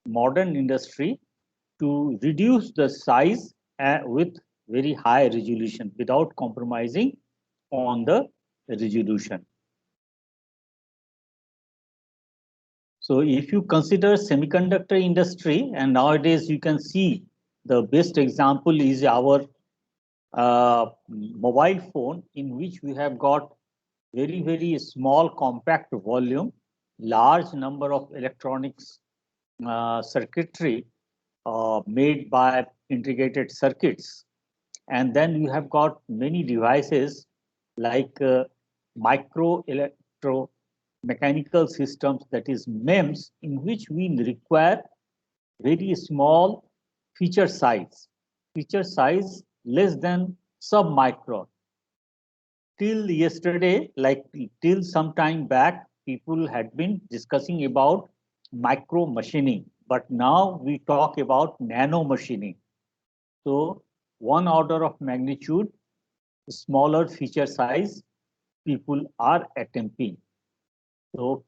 modern industry to reduce the size with very high resolution without compromising on the resolution. So if you consider semiconductor industry, and nowadays you can see the best example is our mobile phone, in which we have got very small compact volume, large number of electronics circuitry made by integrated circuits. And then you have got many devices like micro electro mechanical systems, that is MEMS, in which we require very small feature size less than sub-micron. Till yesterday, like till some time back, people had been discussing about micro machining, but now we talk about nano machining. So one order of magnitude smaller feature size people are attempting. So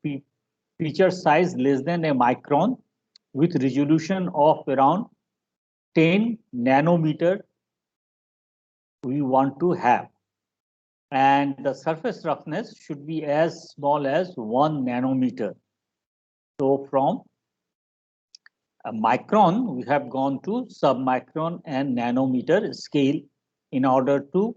feature size less than a micron with resolution of around 10 nanometer we want to have. And the surface roughness should be as small as 1 nanometer. So from a micron, we have gone to submicron and nanometer scale in order to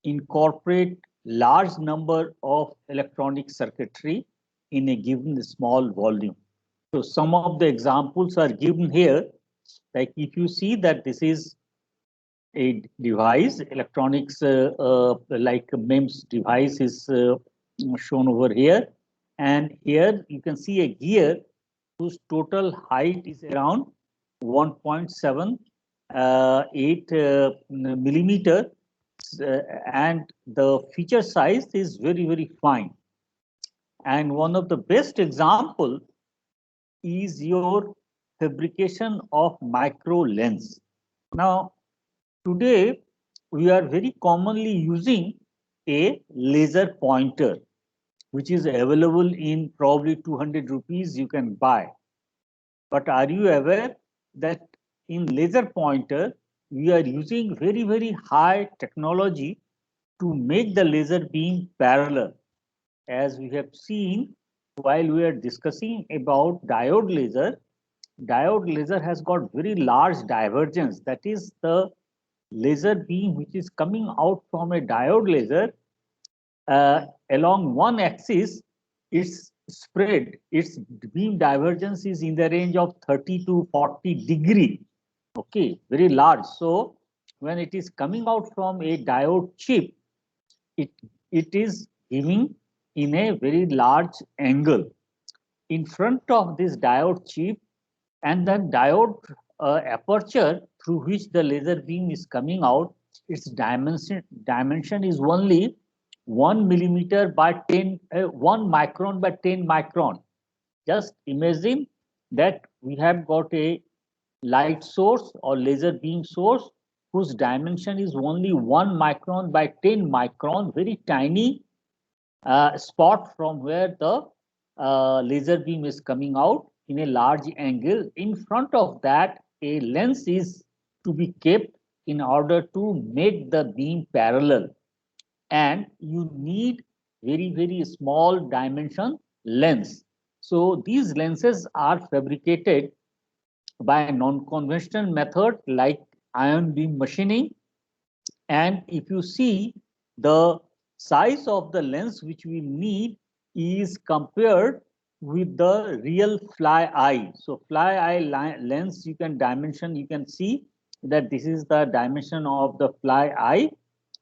incorporate large number of electronic circuitry in a given small volume. So some of the examples are given here. Like if you see that this is a device, electronics like MEMS device is shown over here. And here you can see a gear whose total height is around 1.78 millimeter, and the feature size is very fine. And one of the best example is your fabrication of micro lens. Now, today we are very commonly using a laser pointer, which is available in probably 200 rupees you can buy. But are you aware that in laser pointer, we are using very high technology to make the laser beam parallel? As we have seen while we are discussing about diode laser has got very large divergence. That is, the laser beam which is coming out from a diode laser along one axis, its spread, its beam divergence is in the range of 30 to 40 degree. Okay, very large. So when it is coming out from a diode chip, it, it is giving in a very large angle in front of this diode chip, and then diode aperture through which the laser beam is coming out, its dimension is only 1 millimeter by 10 1 micron by 10 micron. Just imagine that we have got a light source or laser beam source whose dimension is only 1 micron by 10 micron, very tiny spot from where the laser beam is coming out in a large angle. In front of that, a lens is to be kept in order to make the beam parallel. And you need very small dimension lens. So these lenses are fabricated by a non-conventional method like ion beam machining. And if you see, the size of the lens which we need is compared with the real fly eye. So fly eye lens, you can dimension, you can see that this is the dimension of the fly eye,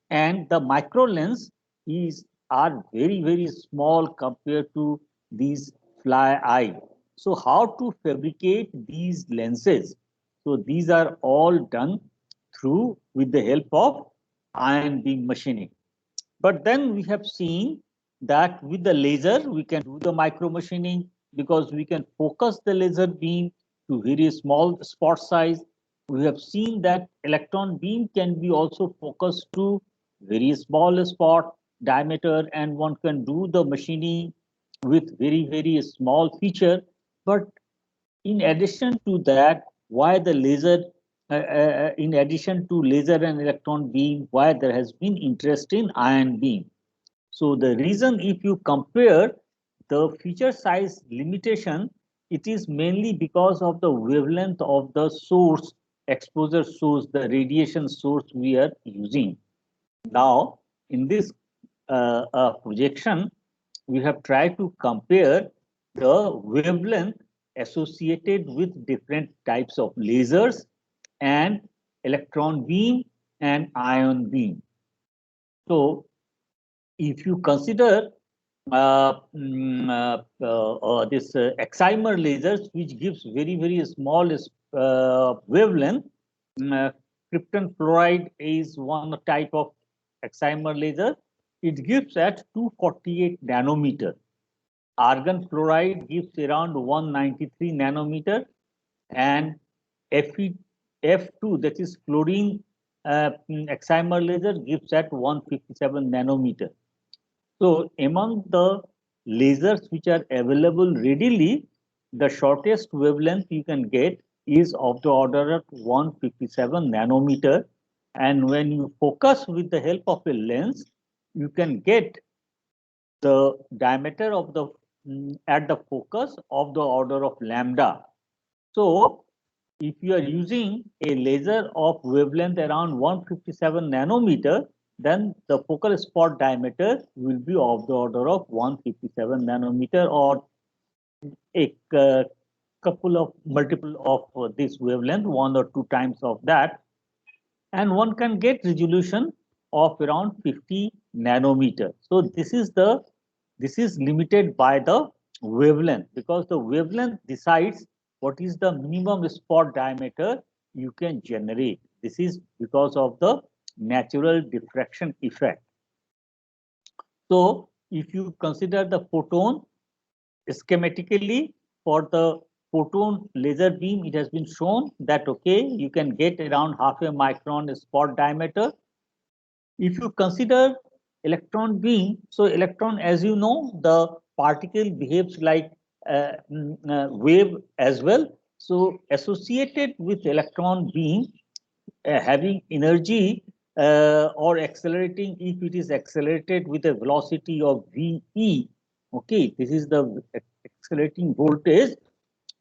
and the micro lens is are very small compared to these fly eye. So how to fabricate these lenses? So these are all done through with the help of ion beam machining. But then we have seen that with the laser, we can do the micro machining because we can focus the laser beam to very small spot size. We have seen that electron beam can be also focused to very small spot diameter, and one can do the machining with very small feature. But in addition to that, why the laser, in addition to laser and electron beam, why there has been interest in ion beam. So the reason, if you compare the feature size limitation, it is mainly because of the wavelength of the source, exposure source, the radiation source we are using. Now, in this projection, we have tried to compare the wavelength associated with different types of lasers and electron beam and ion beam. So, if you consider this excimer lasers, which gives very small wavelength, krypton fluoride is one type of excimer laser. It gives at 248 nanometer. Argon fluoride gives around 193 nanometer, and F2, that is fluorine excimer laser, gives at 157 nanometer. So among the lasers which are available readily, the shortest wavelength you can get is of the order of 157 nanometer. And when you focus with the help of a lens, you can get the diameter of the at the focus of the order of lambda. So if you are using a laser of wavelength around 157 nanometer, then the focal spot diameter will be of the order of 157 nanometer, or a couple of multiple of this wavelength, one or two times of that, and one can get resolution of around 50 nanometer. So this is limited by the wavelength, because the wavelength decides what is the minimum spot diameter you can generate. This is because of the natural diffraction effect. So if you consider the photon schematically, for the photon laser beam, it has been shown that okay, you can get around half a micron spot diameter. If you consider electron beam, so electron, as you know, the particle behaves like wave as well. So associated with electron beam, having energy or accelerating, if it is accelerated with a velocity of VE, okay, this is the accelerating voltage,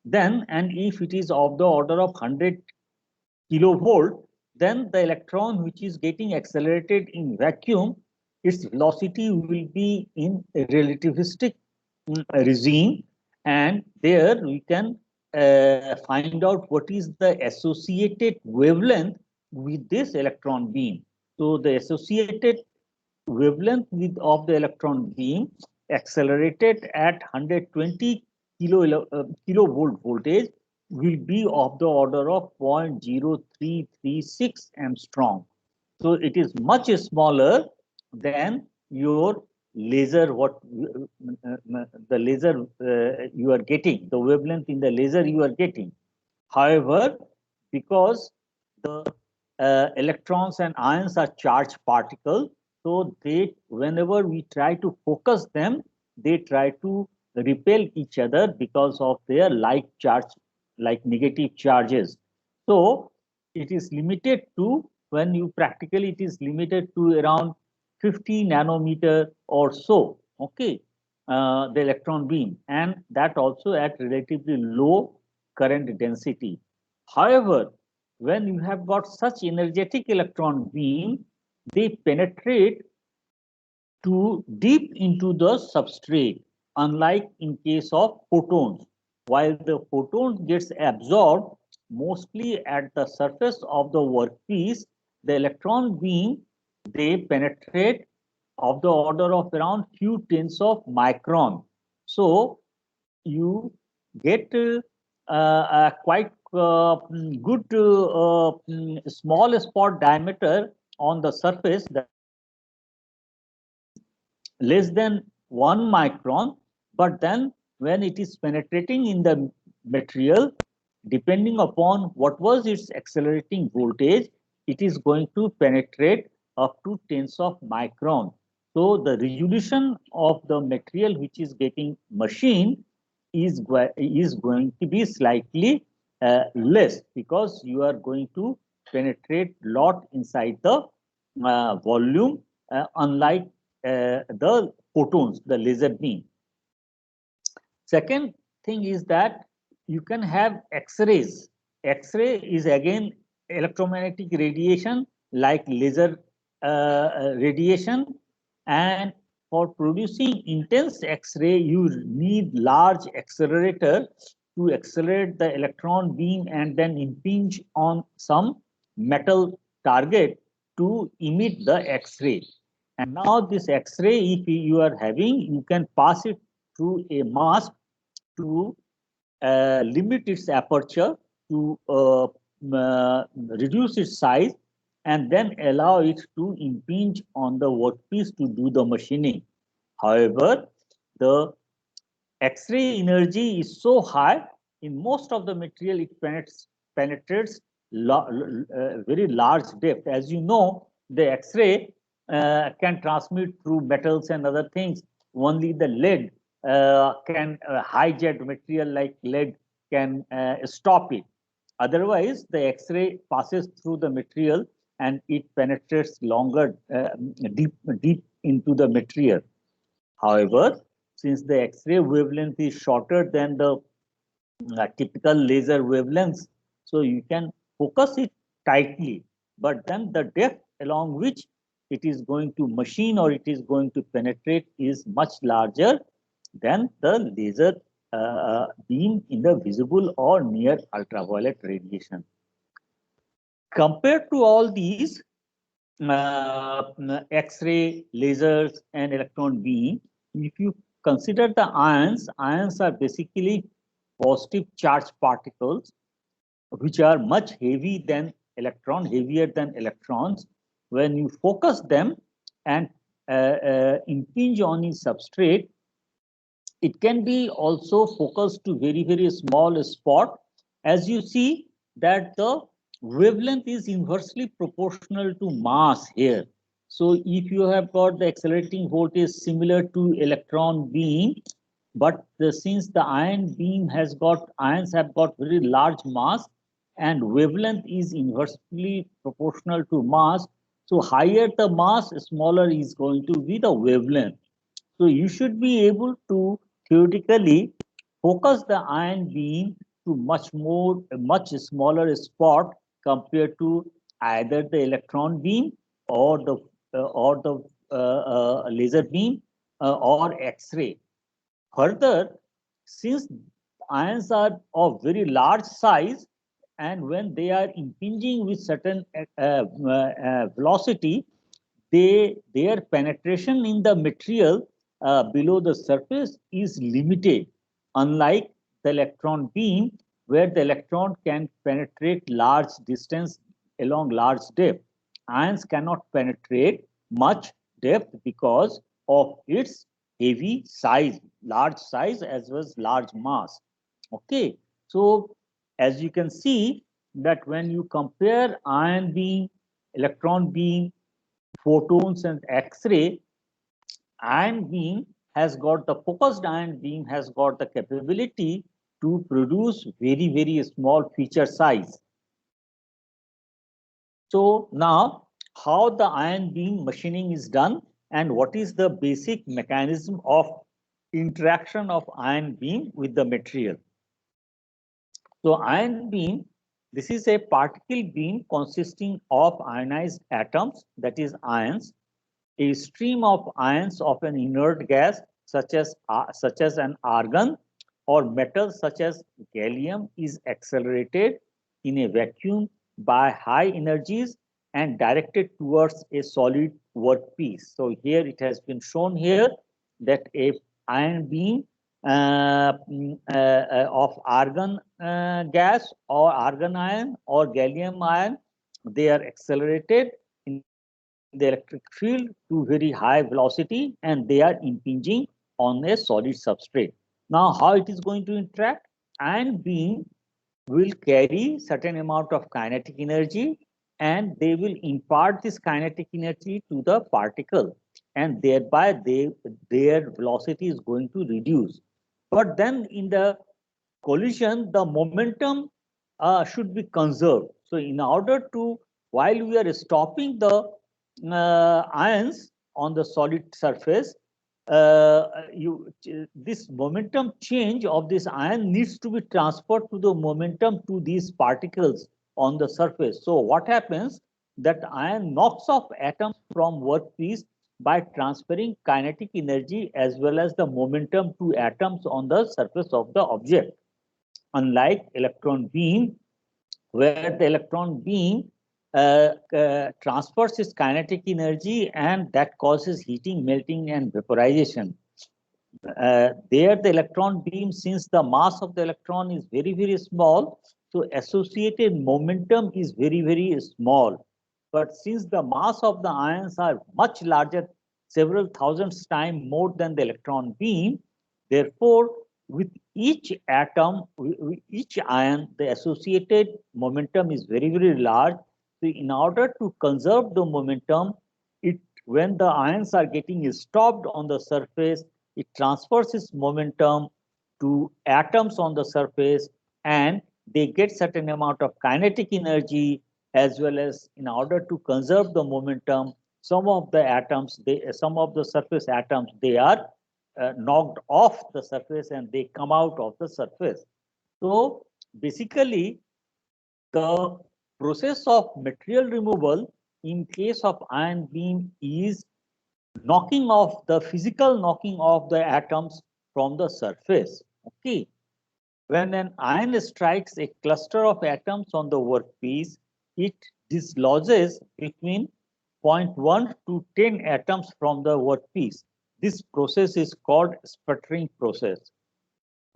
then, and if it is of the order of 100 kilovolt, then the electron which is getting accelerated in vacuum, its velocity will be in a relativistic regime, and there we can find out what is the associated wavelength with this electron beam. So the associated wavelength with of the electron beam accelerated at 120 kilovolt voltage will be of the order of 0.0336 angstrom. So it is much smaller than your laser, what the laser you are getting, the wavelength in the laser you are getting. However, because the electrons and ions are charged particles, so they, whenever we try to focus them, they try to repel each other because of their like charge, like negative charges. So it is limited to, when you practically, it is limited to around 50 nanometer or so, okay, the electron beam, and that also at relatively low current density. However, when you have got such energetic electron beam, they penetrate to deep into the substrate, unlike in case of photons. While the photons gets absorbed mostly at the surface of the workpiece, the electron beam, they penetrate of the order of around few tens of micron. So you get a quite good small spot diameter on the surface, that less than 1 micron, but then when it is penetrating in the material, depending upon what was its accelerating voltage, it is going to penetrate up to tens of micron. So the resolution of the material which is getting machined is going to be slightly less, because you are going to penetrate lot inside the volume, unlike the photons, the laser beam. Second thing is that you can have X-rays. X-ray is again electromagnetic radiation like laser radiation, and for producing intense X-ray, you need large accelerator to accelerate the electron beam and then impinge on some metal target to emit the X-ray. And now this X-ray, if you are having, you can pass it through a mask to limit its aperture, to reduce its size, and then allow it to impinge on the workpiece to do the machining. However, the X-ray energy is so high, in most of the material it penetrates very large depth. As you know, the X-ray can transmit through metals and other things. Only the lead can hijack material like lead can stop it. Otherwise, the X-ray passes through the material and it penetrates longer, deep into the material. However, since the X-ray wavelength is shorter than the typical laser wavelengths, so you can focus it tightly, but then the depth along which it is going to machine or it is going to penetrate is much larger than the laser beam in the visible or near ultraviolet radiation. Compared to all these X-ray, lasers, and electron beam, if you consider the ions, ions are basically positive charged particles which are much heavier than electrons. When you focus them and impinge on a substrate, it can be also focused to very small spot. As you see that the wavelength is inversely proportional to mass here. So if you have got the accelerating voltage similar to electron beam, but since the ions have got very large mass and wavelength is inversely proportional to mass, so higher the mass, smaller is going to be the wavelength. So you should be able to theoretically focus the ion beam to much smaller spot compared to either the electron beam or the laser beam or X-ray. Further, since ions are of very large size, and when they are impinging with certain velocity, their penetration in the material below the surface is limited, unlike the electron beam, where the electron can penetrate large distance along large depth. Ions cannot penetrate much depth because of its heavy size, large size as well as large mass. Okay, so as you can see that when you compare ion beam, electron beam, photons and X-ray, focused ion beam has got the capability to produce very small feature size. So now, how the ion beam machining is done and what is the basic mechanism of interaction of ion beam with the material. So ion beam, this is a particle beam consisting of ionized atoms, that is ions. A stream of ions of an inert gas such as an argon or metal such as gallium is accelerated in a vacuum by high energies and directed towards a solid workpiece. So here it has been shown here that a ion beam of argon gas or argon ion or gallium ion, they are accelerated in the electric field to very high velocity and they are impinging on a solid substrate. Now, how it is going to interact? Ion beam will carry certain amount of kinetic energy and they will impart this kinetic energy to the particle, and thereby their velocity is going to reduce. But then in the collision, the momentum should be conserved. So in order to, while we are stopping the ions on the solid surface, this momentum change of this ion needs to be transferred to the momentum to these particles on the surface. So what happens, that ion knocks off atoms from workpiece by transferring kinetic energy as well as the momentum to atoms on the surface of the object. Unlike electron beam, where the electron beam transfers its kinetic energy and that causes heating, melting, and vaporization. There, the electron beam, since the mass of the electron is very, very small, so associated momentum is very, very small. But since the mass of the ions are much larger, several thousands times more than the electron beam, therefore, with each atom, with each ion, the associated momentum is very, very large. So in order to conserve the momentum, it when the ions are getting stopped on the surface, it transfers its momentum to atoms on the surface, and they get certain amount of kinetic energy, as well as in order to conserve the momentum, some of the atoms, some of the surface atoms, they are knocked off the surface and they come out of the surface. So basically, the process of material removal in case of ion beam is knocking off, the physical knocking off the atoms from the surface. Okay. When an ion strikes a cluster of atoms on the workpiece, it dislodges between zero point 0.1 to 10 atoms from the workpiece. This process is called sputtering process.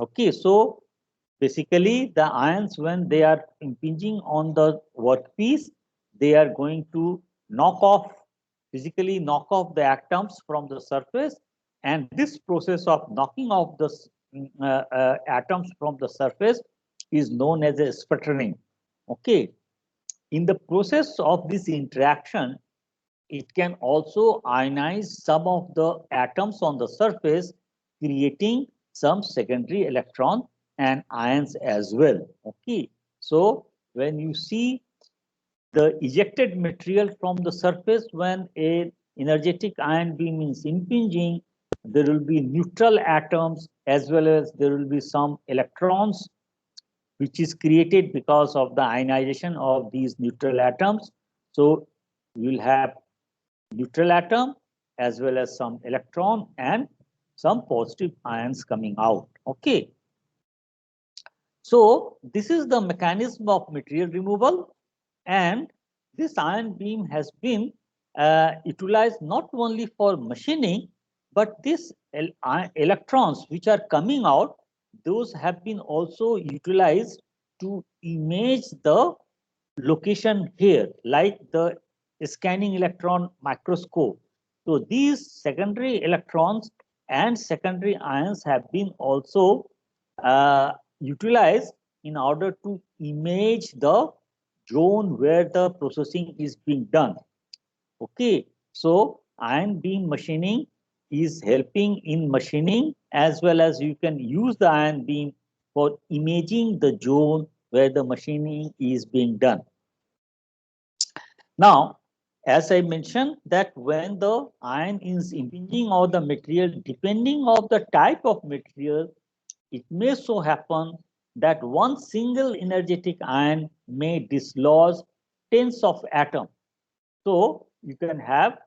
Okay, so basically the ions, when they are impinging on the workpiece, they are going to physically knock off the atoms from the surface, and this process of knocking off the atoms from the surface is known as a sputtering. Okay, in the process of this interaction, it can also ionize some of the atoms on the surface, creating some secondary electron and ions as well. Okay, so when you see the ejected material from the surface, when a energetic ion beam is impinging, there will be neutral atoms as well as there will be some electrons which is created because of the ionization of these neutral atoms. So you will have neutral atom as well as some electron and some positive ions coming out. Okay. So this is the mechanism of material removal, and this ion beam has been utilized not only for machining, but these electrons which are coming out, those have been also utilized to image the location here, like the scanning electron microscope. So these secondary electrons and secondary ions have been also utilized in order to image the zone where the processing is being done. Okay, so ion beam machining is helping in machining, as well as you can use the ion beam for imaging the zone where the machining is being done. Now, as I mentioned, that when the ion is impinging on the material, depending on the type of material, it may so happen that one single energetic ion may dislodge tens of atoms. So you can have,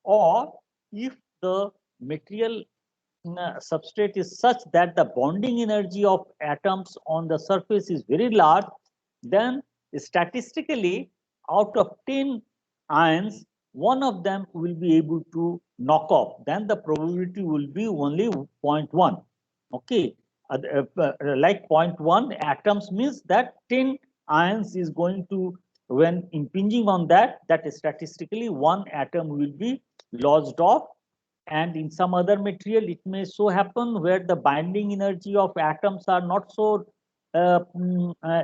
or if the material substrate is such that the bonding energy of atoms on the surface is very large, then statistically out of 10 ions, one of them will be able to knock off. Then the probability will be only 0.1. Okay, like 0.1 atoms means that 10 ions is going to, when impinging on that statistically one atom will be lodged off. And in some other material, it may so happen where the binding energy of atoms are not so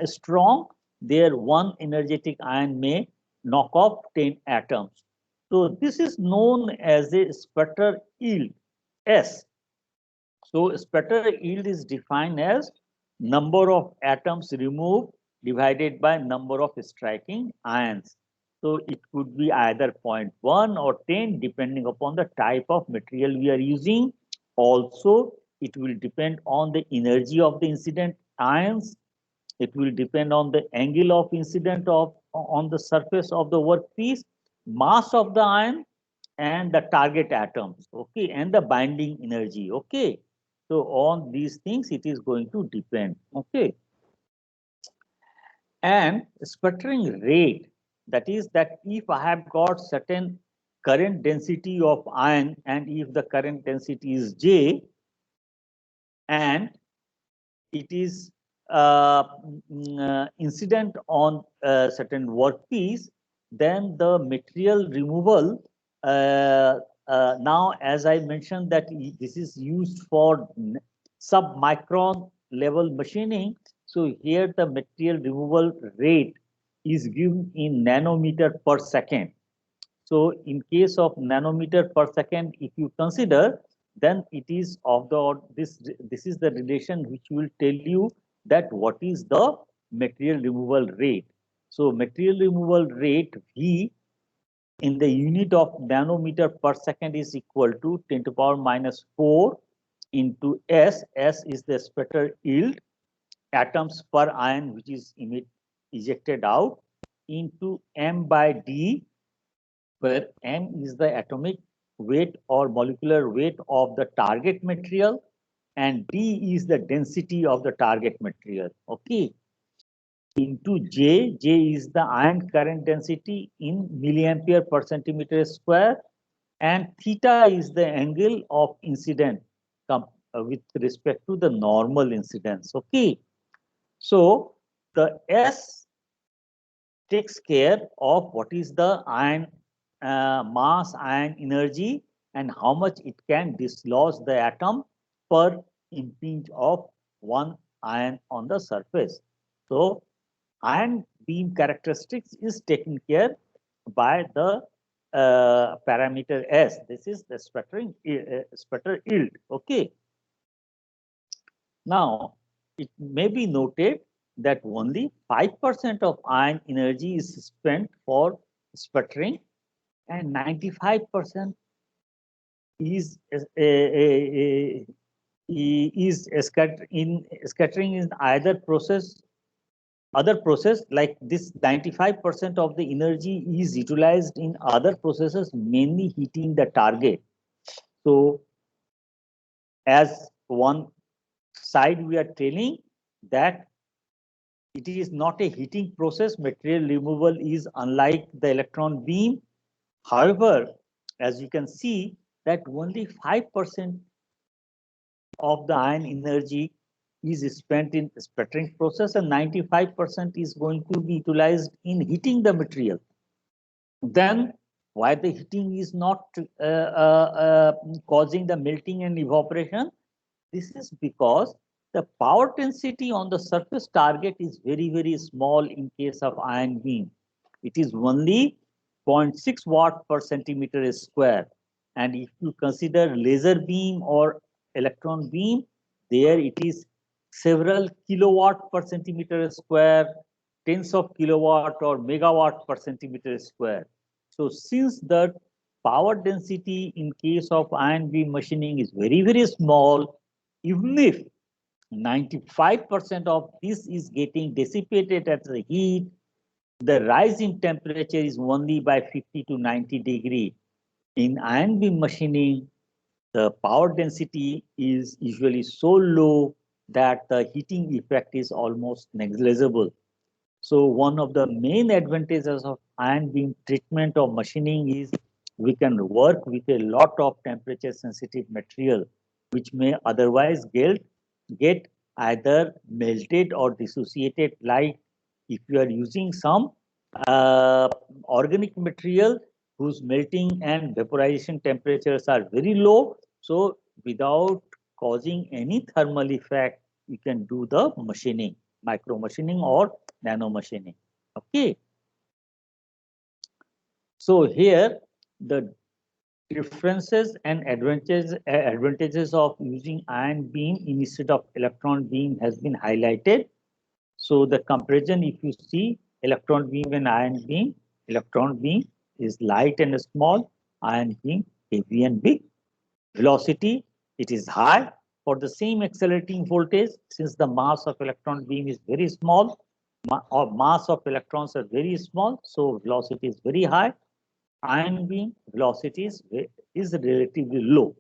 strong, there one energetic ion may knock off 10 atoms. So this is known as a sputter yield, S. So sputter yield is defined as number of atoms removed divided by number of striking ions. So it could be either zero point 0.1 or 10 depending upon the type of material we are using. Also, it will depend on the energy of the incident ions. It will depend on the angle of incident of on the surface of the workpiece, mass of the ion, and the target atoms, okay, and the binding energy, okay. So on these things, it is going to depend, okay. And sputtering rate, that is that if I have got certain current density of ion and if the current density is J and it is incident on a certain workpiece, then the material removal, now as I mentioned that this is used for sub-micron level machining. So here the material removal rate is given in nanometer per second. So in case of nanometer per second, if you consider, then it is of the this is the relation which will tell you that what is the material removal rate. So material removal rate V in the unit of nanometer per second is equal to 10 to the power minus 4 into S. S is the sputter yield, atoms per ion which is ejected out, into M by D, where M is the atomic weight or molecular weight of the target material and D is the density of the target material. Okay. Into J, J is the ion current density in milliampere per centimeter square, and theta is the angle of incident with respect to the normal incidence. Okay. So the S takes care of what is the ion mass, ion energy, and how much it can dislodge the atom per impinge of one ion on the surface. So ion beam characteristics is taken care by the parameter S. This is the sputter yield. Okay. Now, it may be noted that only 5% of ion energy is spent for sputtering and 95% is scattering in either process, other process. Like this 95% of the energy is utilized in other processes, mainly heating the target. So as one side we are telling that it is not a heating process. Material removal is unlike the electron beam. However, as you can see that only 5% of the ion energy is spent in sputtering process and 95% is going to be utilized in heating the material. Then why the heating is not causing the melting and evaporation? This is because the power density on the surface target is very, very small in case of ion beam. It is only 0.6 watt per centimeter square. And if you consider laser beam or electron beam, there it is several kilowatt per centimeter square, tens of kilowatt or megawatt per centimeter square. So since the power density in case of ion beam machining is very, very small, even if 95% of this is getting dissipated at the heat, the rise in temperature is only by 50 to 90 degree. In ion beam machining, the power density is usually so low that the heating effect is almost negligible. So one of the main advantages of ion beam treatment or machining is we can work with a lot of temperature sensitive material which may otherwise get either melted or dissociated, like if you are using some organic material whose melting and vaporization temperatures are very low. So without causing any thermal effect, you can do the machining, micro machining or nano machining. Okay. So here the differences and advantages of using ion beam instead of electron beam has been highlighted. So the comparison, if you see electron beam and ion beam, electron beam is light and small, ion beam heavy and big. Velocity, it is high for the same accelerating voltage. Since the mass of electron beam is very small, or mass of electrons are very small, so velocity is very high. Ion beam velocity is relatively low.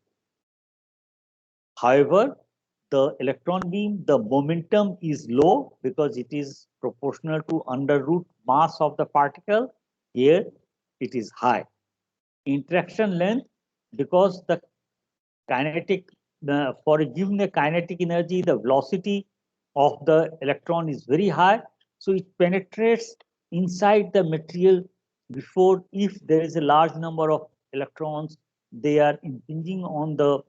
However, the electron beam, the momentum is low because it is proportional to under root mass of the particle. Here it is high. Interaction length, because the kinetic, for giving a kinetic energy, the velocity of the electron is very high. So it penetrates inside the material before, if there is a large number of electrons, they are impinging on the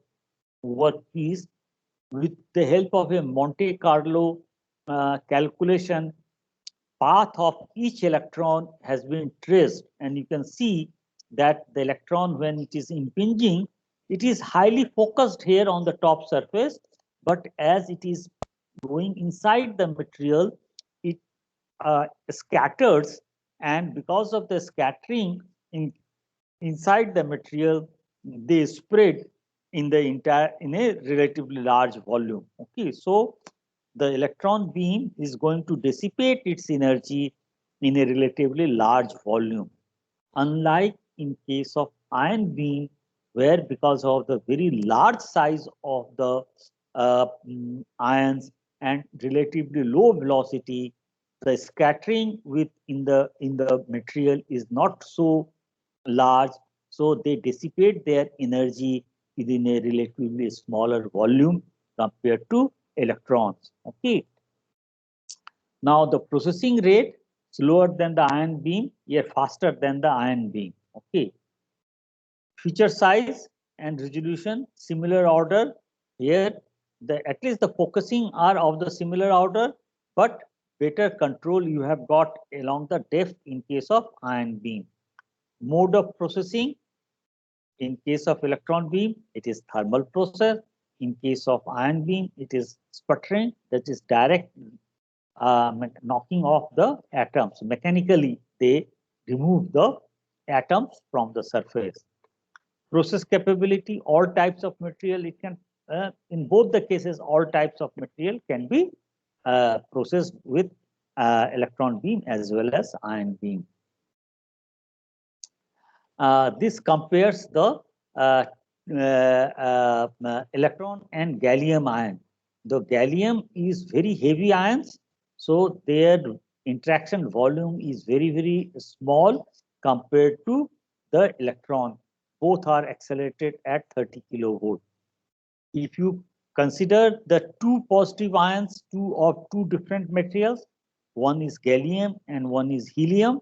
workpiece. With the help of a Monte Carlo calculation, path of each electron has been traced, and you can see that the electron, when it is impinging, it is highly focused here on the top surface, but as it is going inside the material, it scatters, and because of the scattering inside the material, they spread in the entire, in a relatively large volume. Okay, so the electron beam is going to dissipate its energy in a relatively large volume, unlike in case of ion beam, where because of the very large size of the ions and relatively low velocity, the scattering in the material is not so large, so they dissipate their energy within a relatively smaller volume compared to electrons. Okay. Now the processing rate slower than the ion beam, yet faster than the ion beam. Okay. Feature size and resolution, similar order. Here, at least the focusing are of the similar order, but better control you have got along the depth in case of ion beam. Mode of processing, in case of electron beam, it is thermal process. In case of ion beam, it is sputtering, that is direct knocking off the atoms. Mechanically, they remove the atoms from the surface. Process capability, all types of material, it can, in both the cases, all types of material can be processed with electron beam as well as ion beam. This compares the electron and gallium ion. The gallium is very heavy ions, so their interaction volume is very small compared to the electron. Both are accelerated at 30 kilovolt. If you consider the two positive ions, two different materials, one is gallium and one is helium.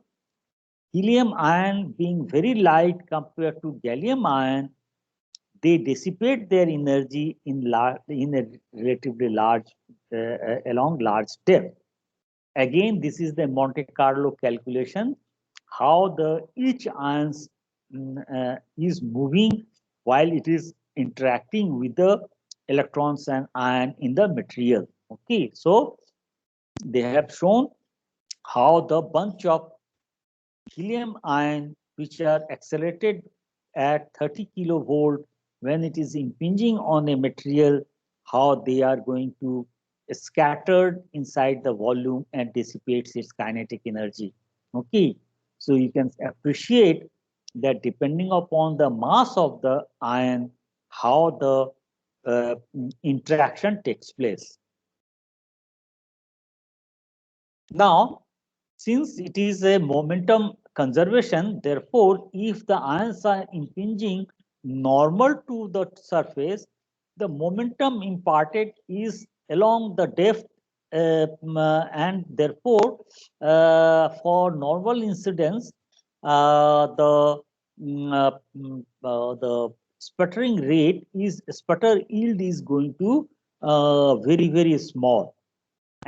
Helium ion being very light compared to gallium ion, they dissipate their energy in a relatively large, along large depth. Again, this is the Monte Carlo calculation, how the each ions is moving while it is interacting with the electrons and ion in the material. Okay, so they have shown how the bunch of helium ion which are accelerated at 30 kilovolt, when it is impinging on a material, how they are going to scattered inside the volume and dissipates its kinetic energy. Okay, so you can appreciate that depending upon the mass of the ion, how the interaction takes place. Now, since it is a momentum conservation, therefore, if the ions are impinging normal to the surface, the momentum imparted is along the depth, and therefore, for normal incidence, the sputter yield is going to very small,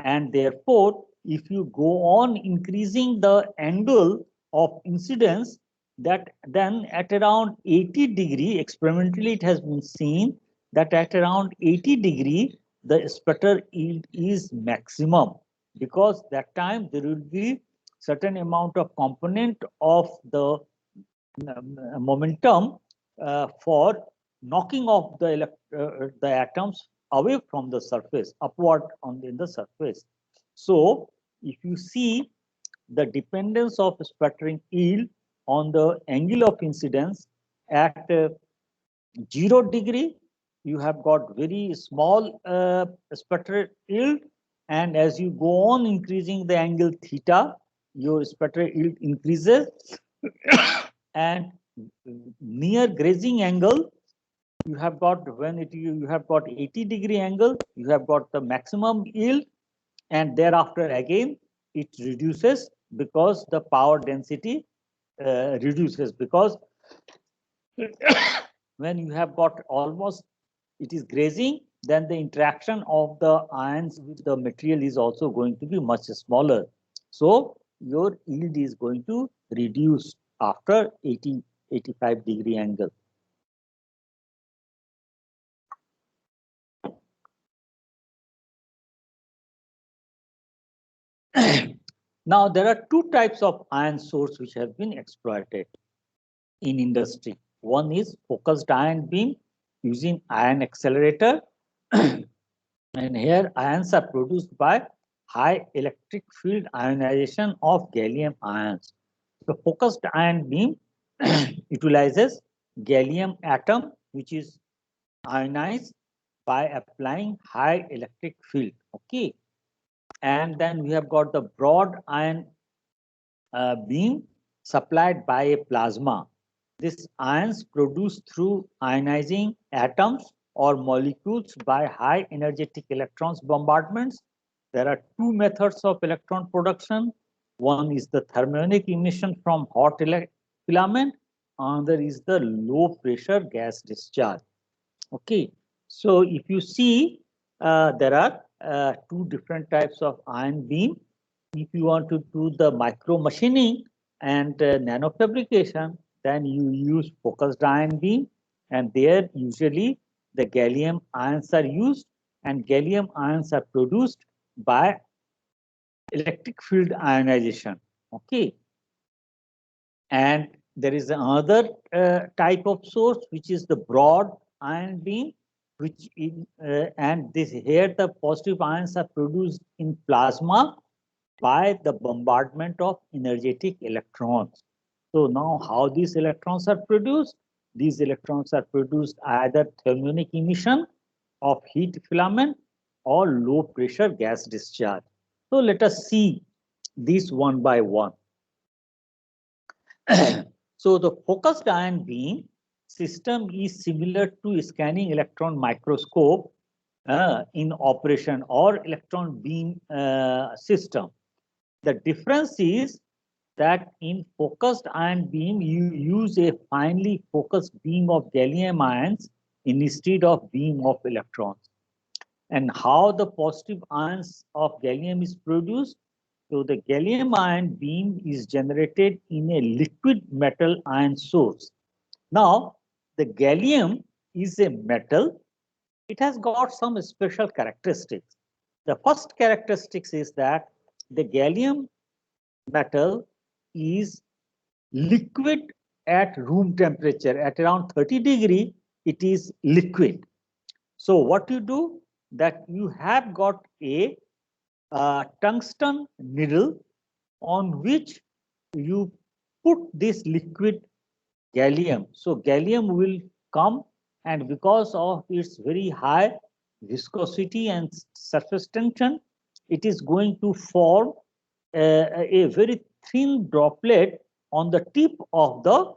and therefore if you go on increasing the angle of incidence, that then at around 80 degree, experimentally it has been seen that at around 80 degree, the sputter yield is maximum, because that time there will be certain amount of component of the momentum for knocking off the atoms away from the surface, upward on in the surface. So if you see the dependence of sputtering yield on the angle of incidence at 0 degree, you have got very small sputter yield, and as you go on increasing the angle theta, your sputter yield increases, and near grazing angle, you have got when you have got 80 degree angle, you have got the maximum yield, and thereafter again it reduces because the power density reduces, because when you have got almost it is grazing, then the interaction of the ions with the material is also going to be much smaller. So your yield is going to reduce after 85 degree angle. Now there are two types of ion source which have been exploited in industry. One is focused ion beam using ion accelerator, and here ions are produced by high electric field ionization of gallium ions. The focused ion beam utilizes gallium atom which is ionized by applying high electric field. Okay, and then we have got the broad ion beam supplied by a plasma. These ions produced through ionizing atoms or molecules by high energetic electrons bombardments. There are two methods of electron production. One is the thermionic emission from hot filament, another is the low pressure gas discharge. Okay, so if you see, there are two different types of ion beam. If you want to do the micro machining and nano fabrication, then you use focused ion beam, and there usually the gallium ions are used, and gallium ions are produced by electric field ionization. Okay, and there is another type of source which is the broad ion beam, which in and this here the positive ions are produced in plasma by the bombardment of energetic electrons. So now how these electrons are produced? These electrons are produced either thermionic emission of heat filament or low pressure gas discharge. So let us see these one by one. So the focused ion beam system is similar to scanning electron microscope in operation or electron beam system. The difference is that in focused ion beam, you use a finely focused beam of gallium ions instead of beam of electrons. And how the positive ions of gallium is produced? So the gallium ion beam is generated in a liquid metal ion source. Now, the gallium is a metal. It has got some special characteristics. The first characteristics is that the gallium metal is liquid at room temperature. At around 30 degree, it is liquid. So what you do, that you have got a tungsten needle on which you put this liquid gallium. So gallium will come, and because of its very high viscosity and surface tension, it is going to form a very thin droplet on the tip of the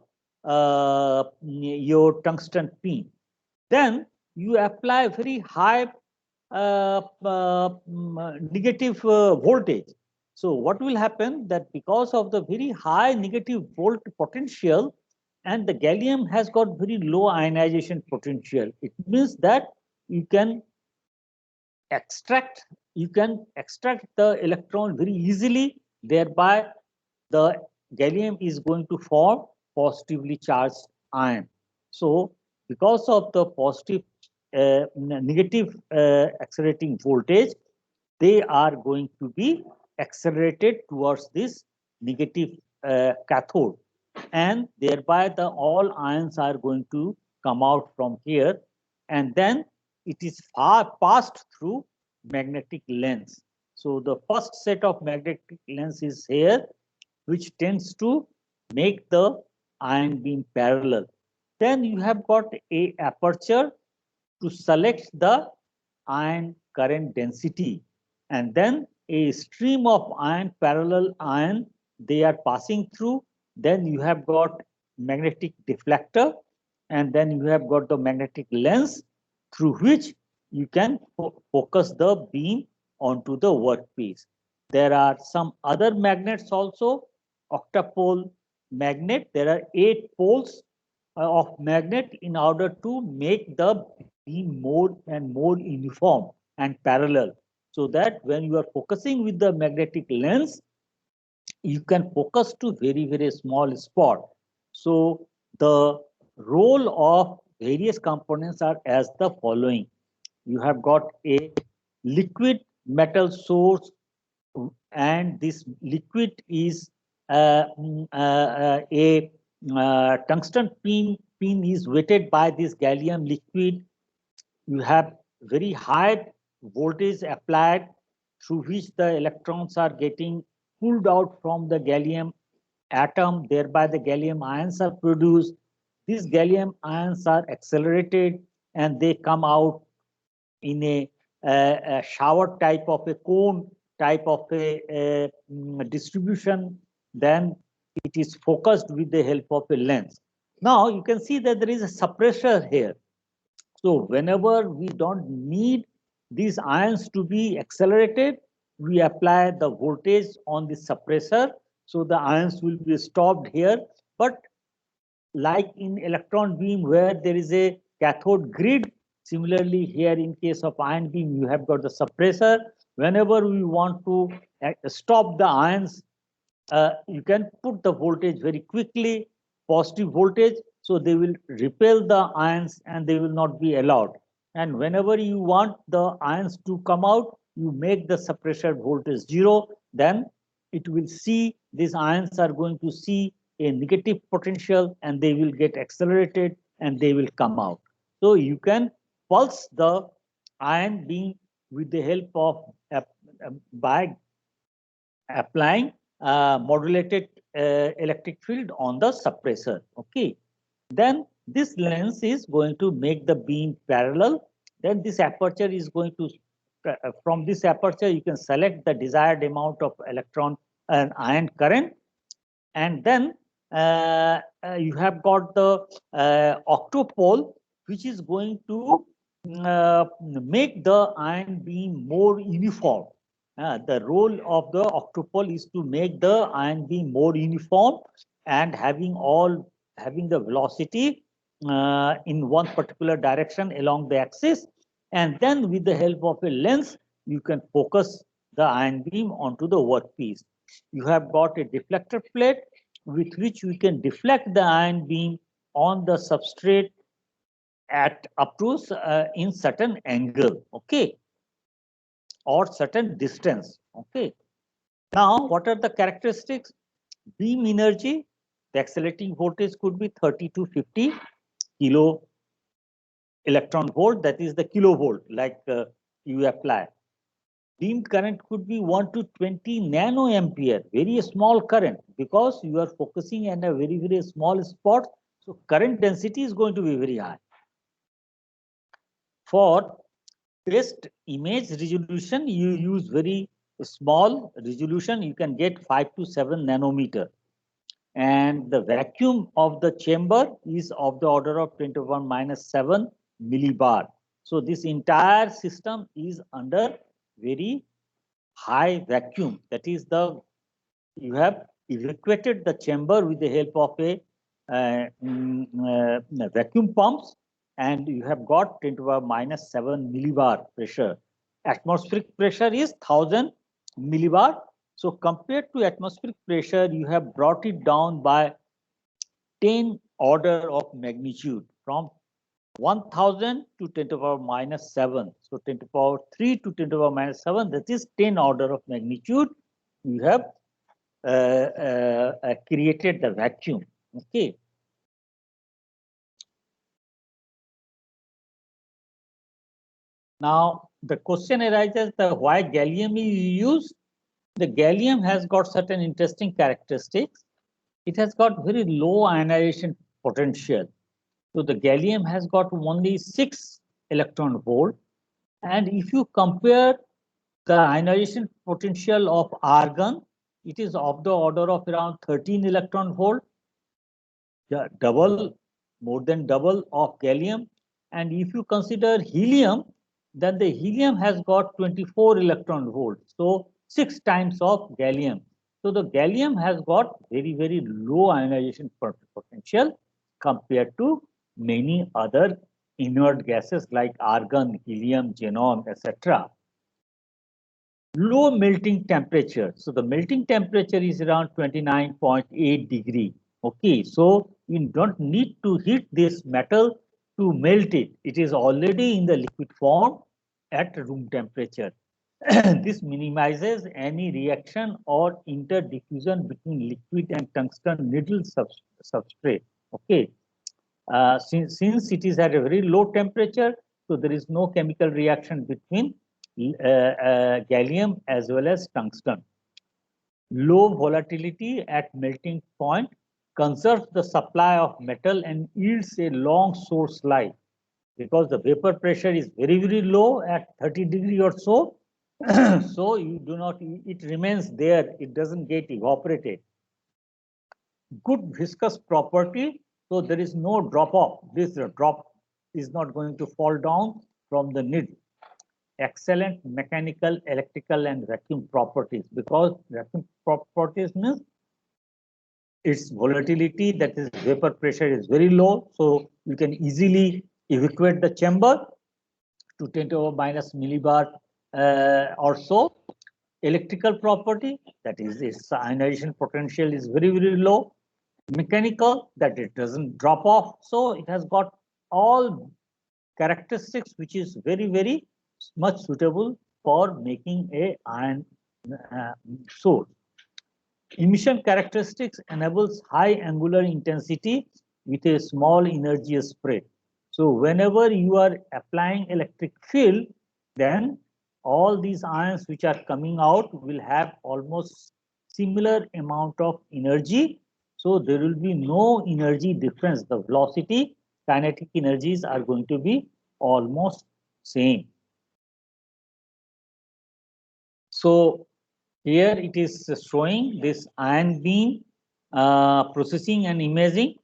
your tungsten pin. Then you apply very high negative voltage. So what will happen, that because of the very high negative volt potential, and the gallium has got very low ionization potential, it means that you can extract the electron very easily, thereby the gallium is going to form positively charged ion. So because of the negative accelerating voltage, they are going to be accelerated towards this negative cathode, and thereby the all ions are going to come out from here, and then it is passed through magnetic lens. So the first set of magnetic lens is here, which tends to make the ion beam parallel. Then you have got a aperture to select the ion current density, and then a stream of ion, parallel ion, they are passing through. Then you have got magnetic deflector, and then you have got the magnetic lens through which you can focus the beam onto the workpiece. There are some other magnets also, octapole magnet. There are 8 poles of magnet in order to make the beam more and more uniform and parallel, so that when you are focusing with the magnetic lens, you can focus to very small spot. So the role of various components are as the following. You have got a liquid metal source, and this liquid is a tungsten pin is wetted by this gallium liquid. You have very high voltage applied, through which the electrons are getting pulled out from the gallium atom, thereby the gallium ions are produced. These gallium ions are accelerated, and they come out in a shower type of a cone type of a distribution. Then it is focused with the help of a lens. Now you can see that there is a suppressor here. So whenever we don't need these ions to be accelerated, we apply the voltage on the suppressor. So the ions will be stopped here. But like in electron beam where there is a cathode grid, similarly here in case of ion beam, you have got the suppressor. Whenever we want to stop the ions, you can put the voltage very quickly, positive voltage, so they will repel the ions and they will not be allowed. And whenever you want the ions to come out, you make the suppressor voltage 0, then it will see, these ions are going to see a negative potential, and they will get accelerated and they will come out. So you can pulse the ion beam with the help of by applying modulated electric field on the suppressor. Okay. Then this lens is going to make the beam parallel. Then this aperture is going to, from this aperture, you can select the desired amount of electron and ion current. And then you have got the octopole, which is going to make the ion beam more uniform. The role of the octopole is to make the ion beam more uniform and having the velocity in one particular direction along the axis. And then with the help of a lens, you can focus the ion beam onto the workpiece. You have got a deflector plate with which you can deflect the ion beam on the substrate at up to in certain angle, okay, or certain distance, okay. Now, what are the characteristics? Beam energy, the accelerating voltage could be 30 to 50 kilo electron volt, that is the kilovolt, like you apply. Beam current could be 1 to 20 nanoampere, very small current, because you are focusing in a very small spot. So current density is going to be very high. For best image resolution, you use very small resolution. You can get 5 to 7 nanometer. And the vacuum of the chamber is of the order of 10 to the power minus 7 millibar. So this entire system is under very high vacuum. That is, you have evacuated the chamber with the help of a vacuum pumps, and you have got 10 to the power minus 7 millibar pressure. Atmospheric pressure is 1000 millibar. So compared to atmospheric pressure, you have brought it down by 10 order of magnitude from 1000 to 10 to the power minus 7. So 10 to the power 3 to 10 to the power minus 7, that is 10 order of magnitude. You have created the vacuum. Okay. Now the question arises that why gallium is used. The gallium has got certain interesting characteristics. It has got very low ionization potential. So the gallium has got only 6 electron volt. And if you compare the ionization potential of argon, it is of the order of around 13 electron volt, double, more than double of gallium. And if you consider helium, then the helium has got 24 electron volt. So 6 times of gallium. So the gallium has got very, very low ionization potential compared to many other inert gases like argon, helium, xenon, etc. Low melting temperature. So the melting temperature is around 29.8 degree. Okay, so you don't need to heat this metal to melt it. It is already in the liquid form at room temperature. This minimizes any reaction or interdiffusion between liquid and tungsten needle substrate. Okay, since it is at a very low temperature, so there is no chemical reaction between gallium as well as tungsten. Low volatility at melting point conserves the supply of metal and yields a long source life because the vapor pressure is very, very low at 30 degree or so. So you do not, it remains there, it doesn't get evaporated. Good viscous property, so there is no drop off. This drop is not going to fall down from the needle. Excellent mechanical, electrical, and vacuum properties, because vacuum properties means its volatility, that is vapor pressure, is very low, so you can easily evacuate the chamber to 10 to the minus millibar or so. Electrical property, that is its ionization potential is very, very low. Mechanical, that it doesn't drop off, so it has got all characteristics which is very, very much suitable for making a ion source. Emission characteristics enables high angular intensity with a small energy spread. So whenever you are applying electric field, then all these ions which are coming out will have almost similar amount of energy. So there will be no energy difference. The velocity, kinetic energies are going to be almost same. So here it is showing this ion beam processing and imaging.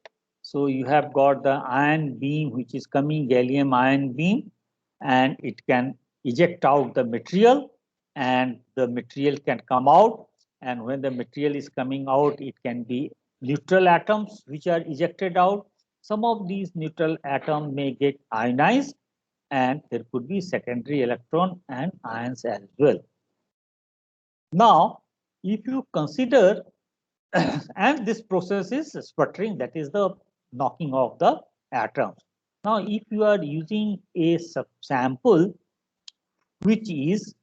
So you have got the ion beam which is coming, gallium ion beam, and it can eject out the material, and the material can come out. And when the material is coming out, it can be neutral atoms which are ejected out. Some of these neutral atoms may get ionized, and there could be secondary electron and ions as well. Now, if you consider, and this process is sputtering, that is the knocking off the atoms. Now, if you are using a sample which is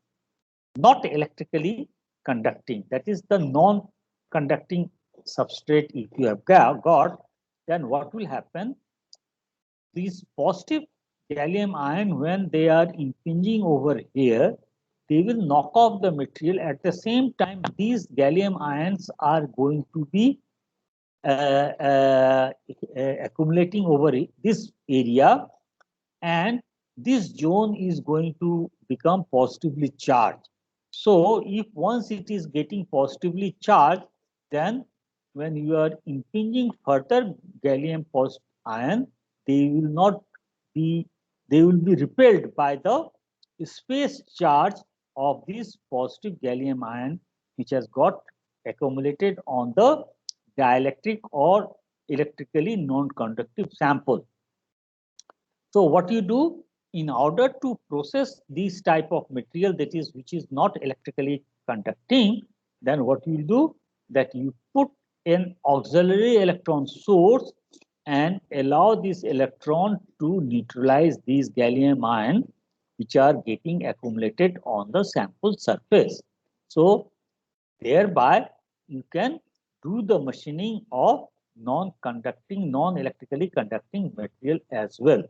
not electrically conducting, that is the non-conducting substrate, if you have got, then what will happen? These positive gallium ion, when they are impinging over here, they will knock off the material. At the same time, these gallium ions are going to be accumulating over this area, and this zone is going to become positively charged. So if once it is getting positively charged, then when you are impinging further gallium positive ion, they will not be, they will be repelled by the space charge of this positive gallium ion which has got accumulated on the dielectric or electrically non-conductive sample. So what you do in order to process this type of material, that is which is not electrically conducting, then what you will do, that you put an auxiliary electron source and allow this electron to neutralize these gallium ion which are getting accumulated on the sample surface. So thereby you can do the machining of non-conducting, non-electrically conducting material as well.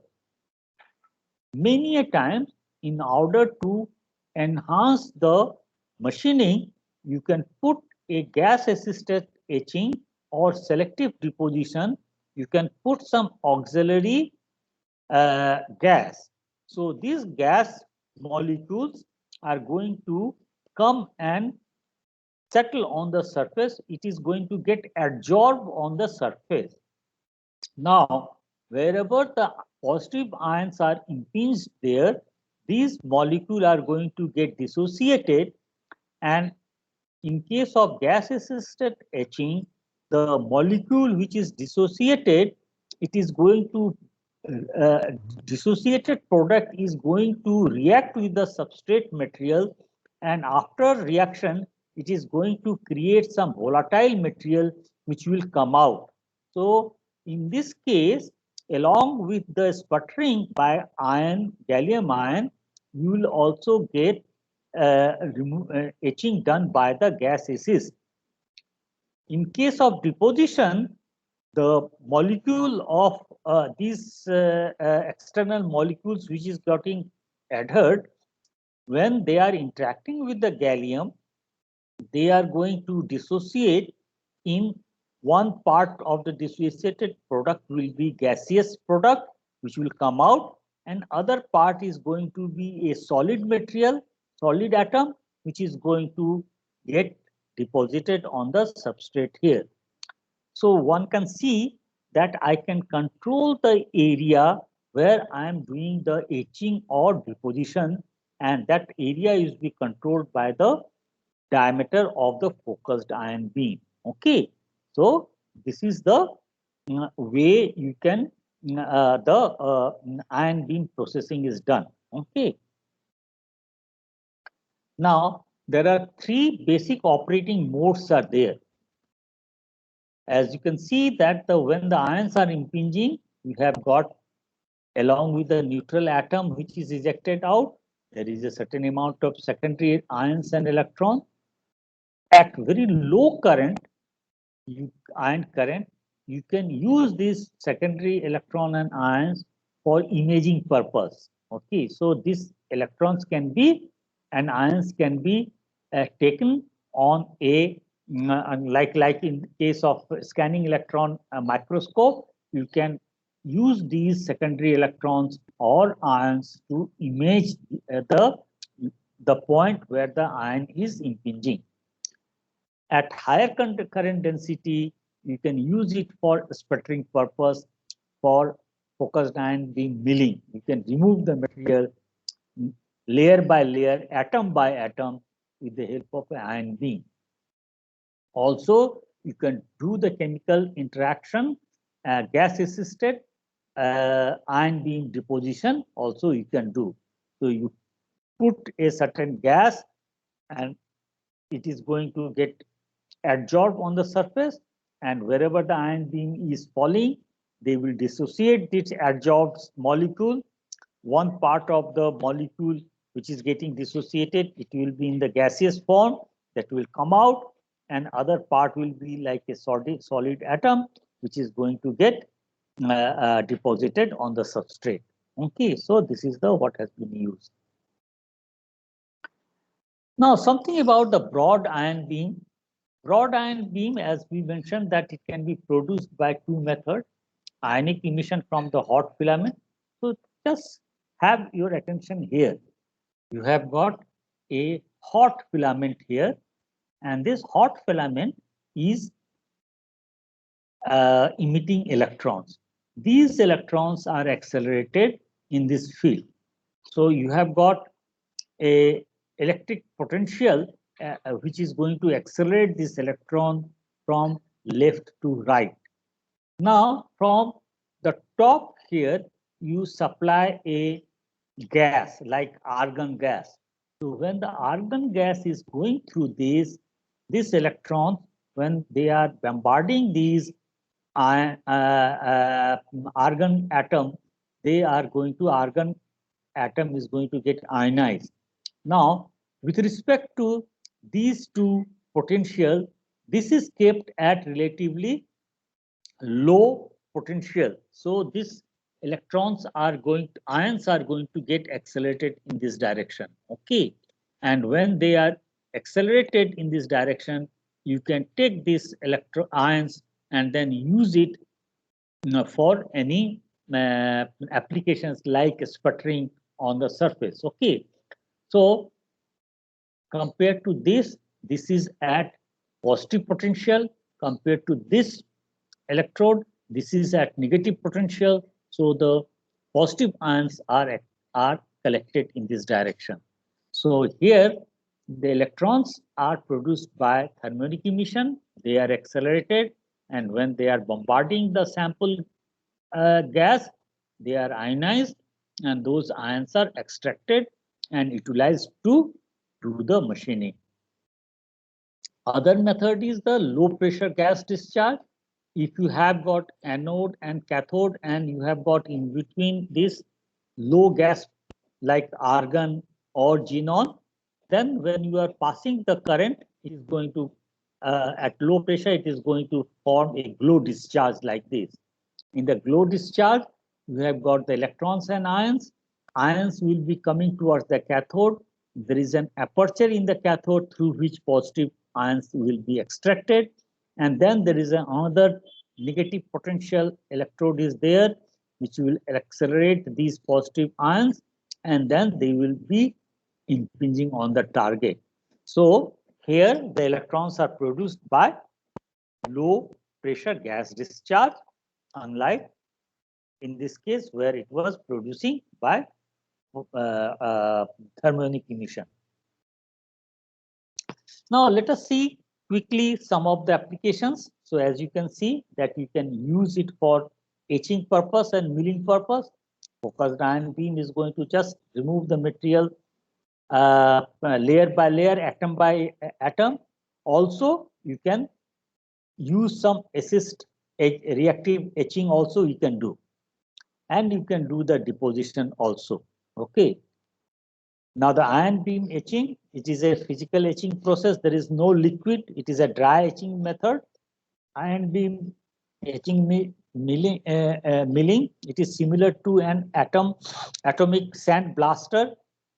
Many a times, in order to enhance the machining, you can put a gas assisted etching or selective deposition. You can put some auxiliary gas. So these gas molecules are going to come and settle on the surface. It is going to get absorbed on the surface. Now, wherever the positive ions are impinged there, these molecules are going to get dissociated, and in case of gas assisted etching, the molecule which is dissociated, it is going to uh, dissociated product is going to react with the substrate material, and after reaction it is going to create some volatile material which will come out. So in this case, along with the sputtering by ion, gallium ion, you will also get etching done by the gas assist. In case of deposition, the molecule of these external molecules which is getting adhered, when they are interacting with the gallium, they are going to dissociate. In one part of the dissociated product will be gaseous product which will come out, and other part is going to be a solid material, solid atom which is going to get deposited on the substrate here. So one can see that I can control the area where I am doing the etching or deposition, and that area is be controlled by the diameter of the focused ion beam. Okay, so this is the way you can ion beam processing is done. Okay, now there are three basic operating modes are there. As you can see that when the ions are impinging, you have got, along with the neutral atom which is ejected out, there is a certain amount of secondary ions and electrons. At very low current, ion current, you can use these secondary electron and ions for imaging purpose. Okay, so these electrons can be and ions can be taken on a like in case of scanning electron microscope, you can use these secondary electrons or ions to image the point where the ion is impinging. At higher current density, you can use it for sputtering purpose, for focused ion beam milling. You can remove the material layer by layer, atom by atom with the help of an ion beam. Also, you can do the chemical interaction, gas assisted ion beam deposition also you can do. So you put a certain gas and it is going to get adsorbed on the surface, and wherever the ion beam is falling, they will dissociate this adsorbed molecule. One part of the molecule which is getting dissociated, it will be in the gaseous form that will come out, and other part will be like a solid atom which is going to get deposited on the substrate. Okay, so this is the what has been used. Now something about the broad ion beam. Broad ion beam, as we mentioned, that it can be produced by two methods: ionic emission from the hot filament. So just have your attention here. You have got a hot filament here, and this hot filament is emitting electrons. These electrons are accelerated in this field. So you have got a electric potential which is going to accelerate this electron from left to right. Now from the top here, you supply a gas like argon gas. So when the argon gas is going through this electron when they are bombarding these argon atom, they are going to argon atom is going to get ionized. Now, with respect to these two potential, this is kept at relatively low potential. So this ions are going to get accelerated in this direction. Okay. And when they are accelerated in this direction, you can take these ions and then use it for any applications like sputtering on the surface. Okay. So compared to this is at positive potential. Compared to this electrode, this is at negative potential. So the positive ions are collected in this direction. So here the electrons are produced by thermionic emission. They are accelerated, and when they are bombarding the sample gas, they are ionized, and those ions are extracted and utilized to do the machining. Other method is the low pressure gas discharge. If you have got anode and cathode and you have got in between this low gas like argon or xenon, then when you are passing the current, it is going to, at low pressure, it is going to form a glow discharge like this. In the glow discharge, you have got the electrons and ions. Ions will be coming towards the cathode. There is an aperture in the cathode through which positive ions will be extracted. And then there is another negative potential electrode is there, which will accelerate these positive ions, and then they will be impinging on the target. So here the electrons are produced by low pressure gas discharge, unlike in this case where it was producing by thermionic emission. Now let us see quickly some of the applications. So as you can see that you can use it for etching purpose and milling purpose. Focused ion beam is going to just remove the material layer by layer, atom by atom. Also, you can use some assist reactive etching also you can do. And you can do the deposition also. Okay. Now the ion beam etching, it is a physical etching process. There is no liquid. It is a dry etching method. Ion beam etching milling, it is similar to an atomic sand blaster.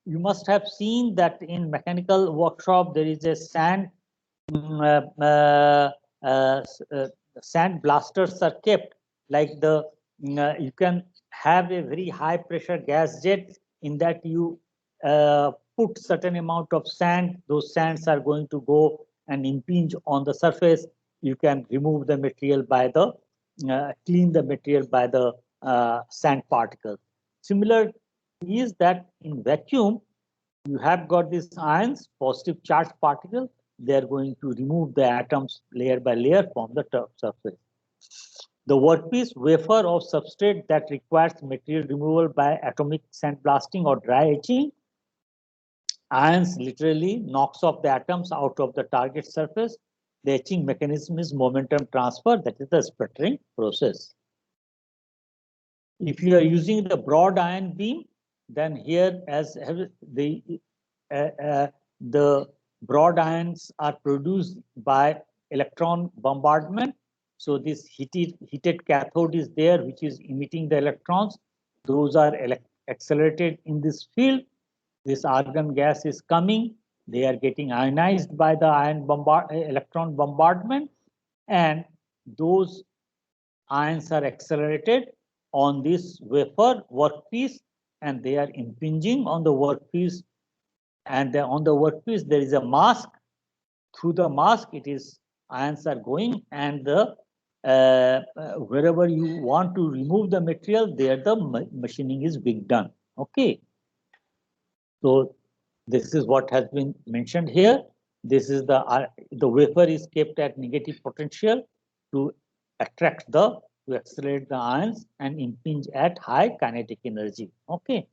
You must have seen that in mechanical workshop there is a sand sand blasters are kept like the you can have a very high pressure gas jet in that you put certain amount of sand. Those sands are going to go and impinge on the surface. You can remove the material by the clean the material by the sand particles. Similar is that in vacuum you have got these ions, positive charged particles. They are going to remove the atoms layer by layer from the surface. The workpiece wafer of substrate that requires material removal by atomic sandblasting or dry etching. Ions literally knocks off the atoms out of the target surface. The etching mechanism is momentum transfer, that is the sputtering process. If you are using the broad ion beam, then here as the broad ions are produced by electron bombardment. So this heated cathode is there, which is emitting the electrons. Those are accelerated in this field. This argon gas is coming. They are getting ionized by the electron bombardment, and those ions are accelerated on this wafer workpiece, and they are impinging on the workpiece. And on the workpiece there is a mask. Through the mask, it is ions are going, and the wherever you want to remove the material, there the machining is being done. Okay. So this is what has been mentioned here. This is the wafer is kept at negative potential to attract to accelerate the ions and impinge at high kinetic energy. Okay.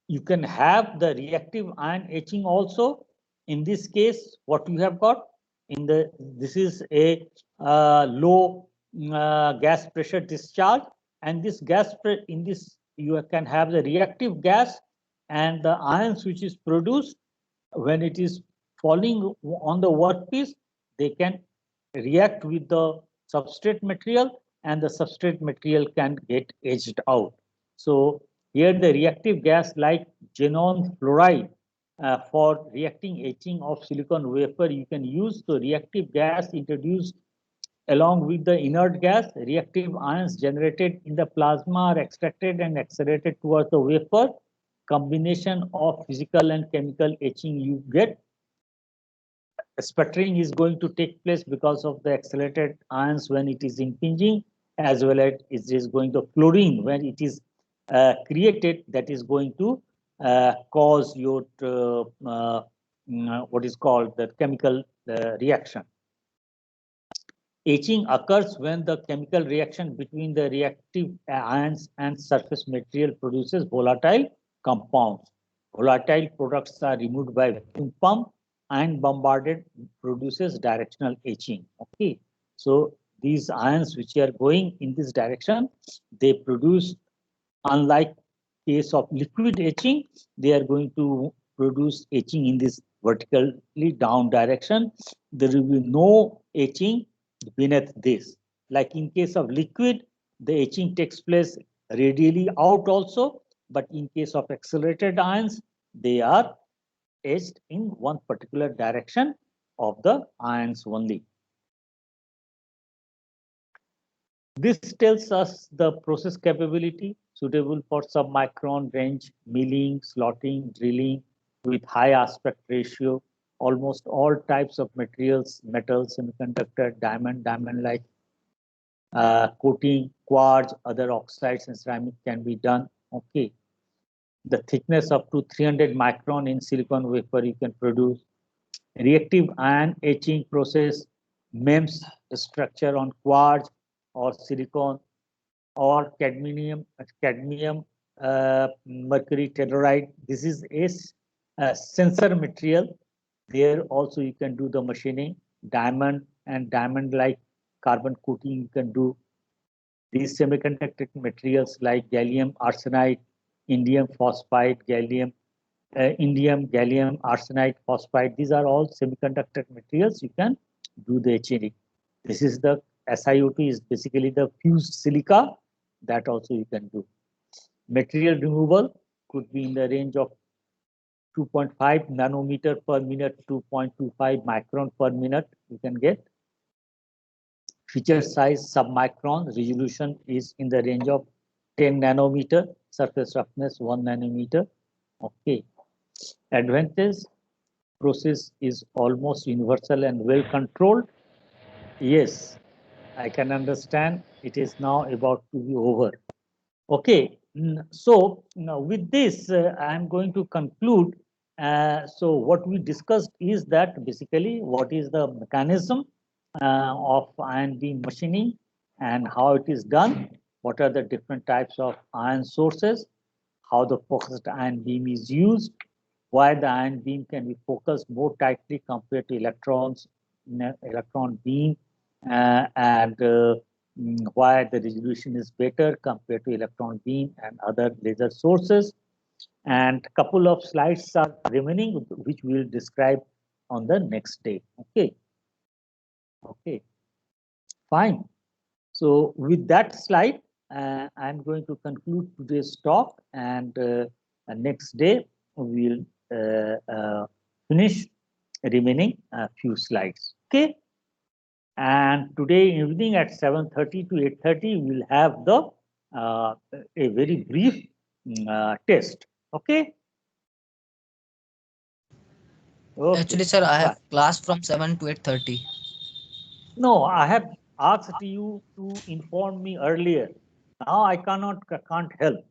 You can have the reactive ion etching also. In this case, what you have got in the, this is a low gas pressure discharge, and this gas in this you can have the reactive gas, and the ions which is produced when it is falling on the workpiece, they can react with the substrate material, and the substrate material can get etched out. So here the reactive gas like xenon fluoride for reacting etching of silicon wafer, you can use the reactive gas introduced along with the inert gas. Reactive ions generated in the plasma are extracted and accelerated towards the wafer. Combination of physical and chemical etching you get. Sputtering is going to take place because of the accelerated ions when it is impinging, as well as it is going to fluorine when it is created, that is going to cause your what is called the chemical reaction. Etching occurs when the chemical reaction between the reactive ions and surface material produces volatile compounds. Volatile products are removed by vacuum pump, and bombarded produces directional etching. Okay, so these ions which are going in this direction, they produce, unlike case of liquid etching, they are going to produce etching in this vertically down direction. There will be no etching beneath this. Like in case of liquid, the etching takes place radially out also, but in case of accelerated ions, they are etched in one particular direction of the ions only. This tells us the process capability suitable for submicron range milling, slotting, drilling with high aspect ratio. Almost all types of materials, metal, semiconductor, diamond-like coating, quartz, other oxides and ceramic can be done. Okay. The thickness up to 300 micron in silicon wafer you can produce. Reactive ion etching process MEMS structure on quartz or silicon or cadmium mercury telluride. This is a sensor material. There also you can do the machining. Diamond and diamond-like carbon coating you can do. These semiconductor materials like gallium arsenide, indium phosphide, indium, gallium arsenide, phosphide. These are all semiconductor materials you can do the etching. This is the SiO2 is basically the fused silica, that also you can do. Material removal could be in the range of 2.5 nanometer per minute, 2.25 micron per minute you can get. Feature size submicron, resolution is in the range of 10 nanometer, surface roughness 1 nanometer. Okay. Advantage, process is almost universal and well controlled. Yes, I can understand it is now about to be over. Okay, so now with this, I'm going to conclude. So what we discussed is that basically what is the mechanism of ion beam machining and how it is done, what are the different types of ion sources, how the focused ion beam is used, why the ion beam can be focused more tightly compared to electron beam, and why the resolution is better compared to electron beam and other laser sources. And a couple of slides are remaining, which we will describe on the next day. Okay. Okay. Fine. So with that slide, I'm going to conclude today's talk, and next day we'll finish remaining a few slides. Okay. And today evening at 7:30 to 8:30, we'll have the a very brief test. Okay. Okay. Actually, sir, I Bye. have class from 7 to 8:30. No, I have asked you to inform me earlier. Now I can't help.